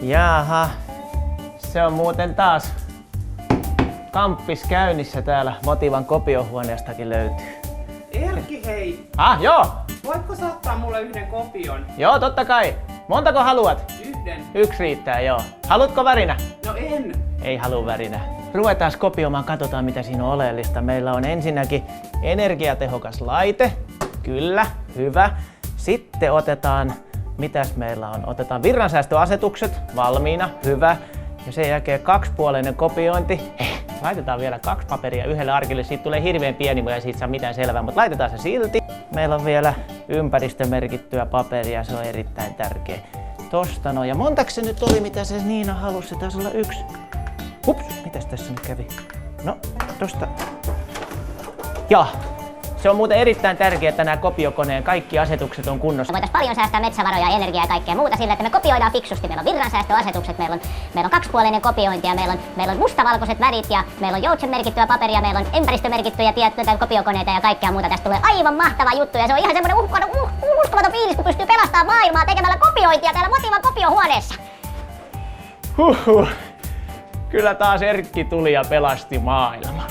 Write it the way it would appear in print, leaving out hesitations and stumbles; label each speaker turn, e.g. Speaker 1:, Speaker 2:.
Speaker 1: Jaha, se on muuten taas kamppis käynnissä täällä. Motivan kopiohuoneestakin löytyy.
Speaker 2: Erkki, hei!
Speaker 1: Joo!
Speaker 2: Voitko sä ottaa mulle yhden kopion?
Speaker 1: Joo, totta kai. Montako haluat?
Speaker 2: Yhden.
Speaker 1: Yksi riittää, joo. Haluatko värinä?
Speaker 2: No en.
Speaker 1: Ei halua värinä. Ruvetaan kopioimaan, katsotaan mitä siinä on oleellista. Meillä on ensinnäkin energiatehokas laite. Kyllä, hyvä. Sitten otetaan, mitäs meillä on? Otetaan virransäästöasetukset valmiina, hyvä. Ja sen jälkeen kaksipuoleinen kopiointi. Laitetaan vielä 2 paperia yhdelle arkille. Siitä tulee hirveän pieni, mutta ei siitä saa mitään selvää, mutta laitetaan se silti. Meillä on vielä ympäristömerkittyä paperia, se on erittäin tärkeä. Tosta noin. Ja montako se nyt oli, mitä se Niina halusi? Se taisi olla 1. Hups, mitäs tässä nyt kävi? No, tosta. Ja, se on muuten erittäin tärkeää, että nämä kopiokoneen kaikki asetukset on kunnossa.
Speaker 3: Me voitaisiin paljon säästää metsävaroja, energiaa ja kaikkea muuta sillä, että me kopioidaan fiksusti. Meillä on virransäästöasetukset, meillä on kaksipuolinen kopiointi ja meillä on mustavalkoiset värit ja meillä on joutsen merkittyä paperia, meillä on ympäristömerkittyjä kopiokoneita ja kaikkea muuta. Tästä tulee aivan mahtava juttu ja se on ihan semmoinen uskomaton fiilis, kun pystyy pelastamaan maailmaa tekemällä kopiointia täällä Motivan kopiohuoneessa.
Speaker 1: Huhhuh. Kyllä taas Erkki tuli ja pelasti maailman.